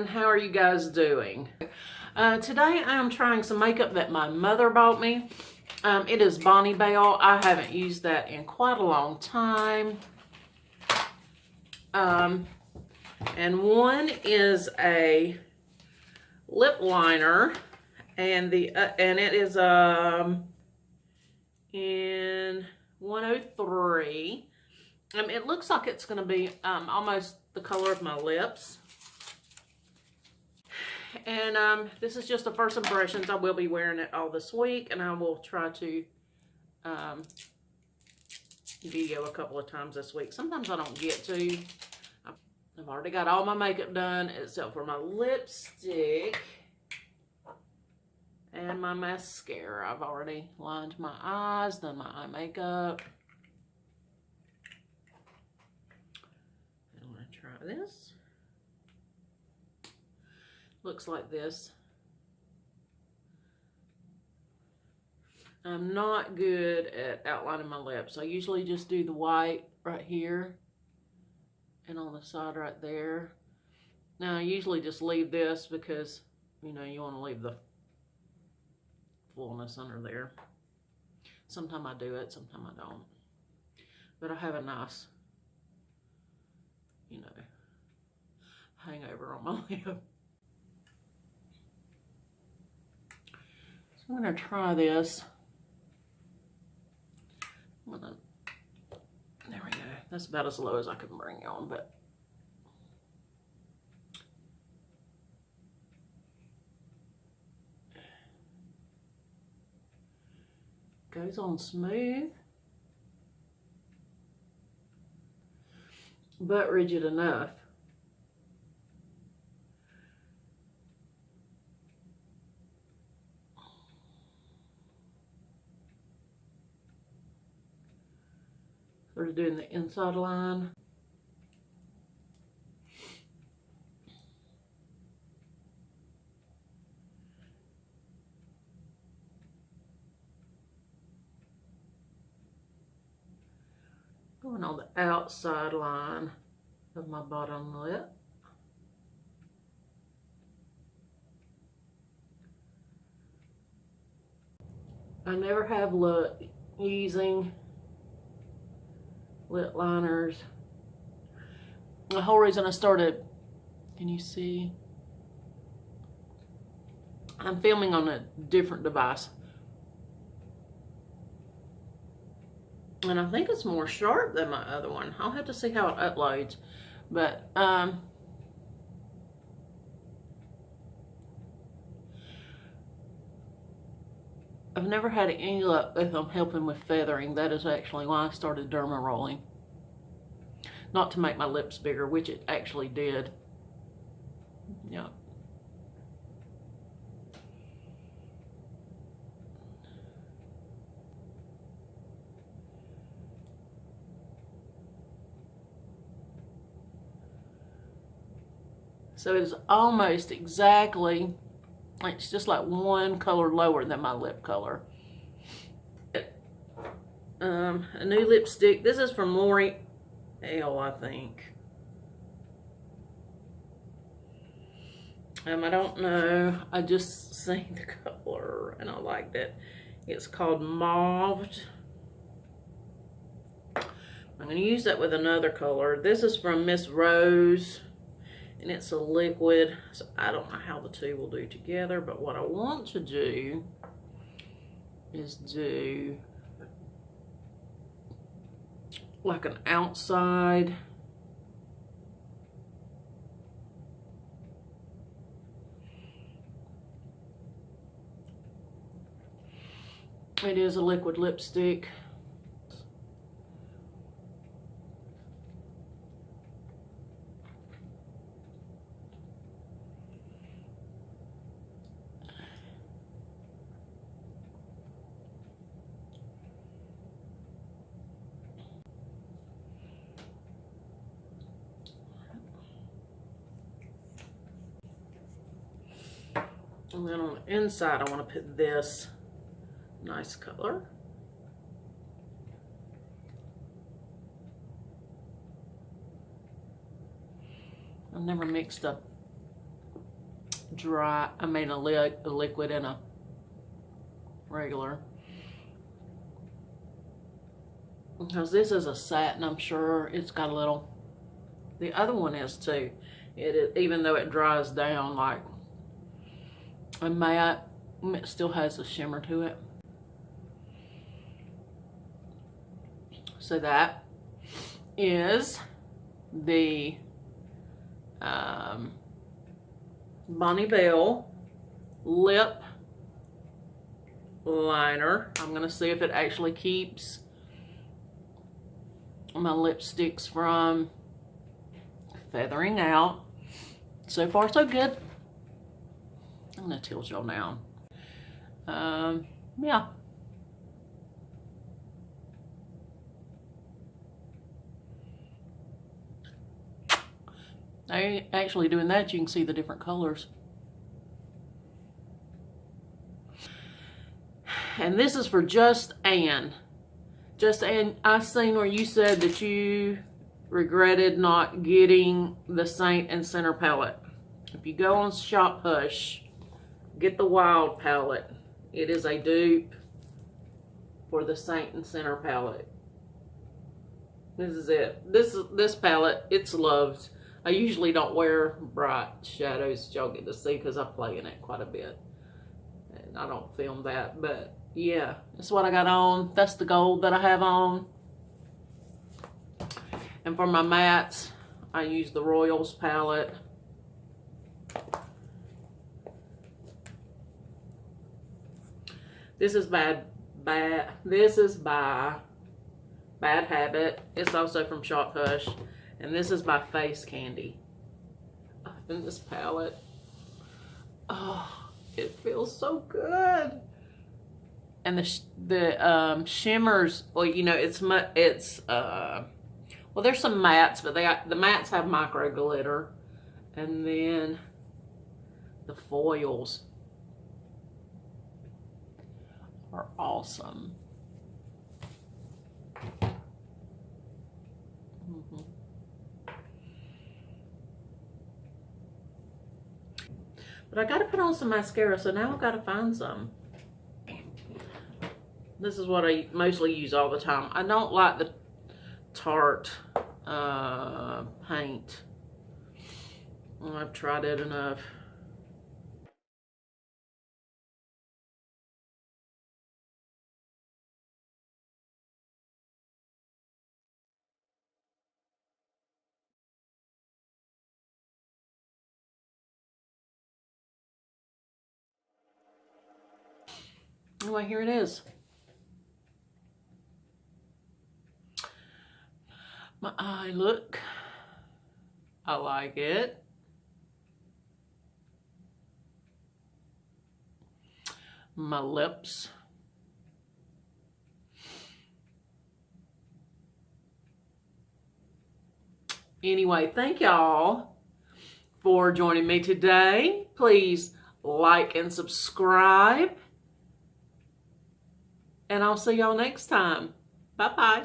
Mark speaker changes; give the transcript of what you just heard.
Speaker 1: everyone, how are you guys doing? Today I'm trying some makeup that my mother bought me. It is Bonnie Bell. I haven't used that in quite a long time. And one is a lip liner, and it is in 103. It looks like it's going to be almost the color of my lips. And this is just the first impressions. I will be wearing it all this week, and I will try to video a couple of times this week. Sometimes I don't get to. I've already got all my makeup done except for my lipstick and my mascara. I've already lined my eyes, done my eye makeup. I want to try this. Looks like this. I'm not good at outlining my lips. I usually just do the white right here and on the side right there. Now I usually just leave this because, you know, you want to leave the fullness under there. Sometimes I do it, sometimes I don't. But I have a nice, you know, hangover on my lip. So I'm going to try this. There we go. That's about as low as I can bring it on, but goes on smooth, but rigid enough. Sort of doing the inside line. Going on the outside line of my bottom lip. I never have luck using lip liners. The whole reason I started, can you see? I'm filming on a different device. And I think it's more sharp than my other one. I'll have to see how it uploads. But I've never had any luck with them helping with feathering. That is actually why I started derma rolling. Not to make my lips bigger, which it actually did. Yeah. So it's almost exactly, it's just like one color lower than my lip color. A new lipstick. This is from Lorac, I think. I don't know. I just seen the color and I liked it. It's called Mauve. I'm going to use that with another color. This is from Miss Rose. And it's a liquid, so I don't know how the two will do together, but what I want to do is do like an outside it is a liquid lipstick. And then on the inside, I want to put this nice color. I've never mixed up dry, a liquid and a regular. Because this is a satin, I'm sure it's got a little, the other one is too. Even though it dries down like a matte, it still has a shimmer to it. So that is the Bonnie Bell lip liner. I'm going to see if it actually keeps my lipsticks from feathering out. So far so good. I'm going to tilt y'all down. Yeah. Actually doing that, you can see the different colors. And this is for Just Ann. Just Ann, I seen where you said that you regretted not getting the Saint and Center palette. If you go on Shop Hush, get the Wild palette. It is a dupe for the Saint and Center palette. This is it. This palette, it's loved. I usually don't wear bright shadows that y'all get to see because I play in it quite a bit. And I don't film that, but yeah, that's what I got on. That's the gold that I have on. And for my mattes, I use the Royals palette. This is this is by Bad Habit. It's also from Shop Hush. And this is by Face Candy. And this palette, oh, it feels so good. And the shimmers, well, you know, well, there's some mattes, but the mattes have micro glitter, and then the foils are awesome. But I gotta put on some mascara, so now I've gotta find some. This is what I mostly use all the time. I don't like the Tarte paint. I've tried it enough. Anyway, here it is. My eye look. I like it. My lips. Anyway, thank y'all for joining me today. Please like and subscribe. And I'll see y'all next time. Bye-bye.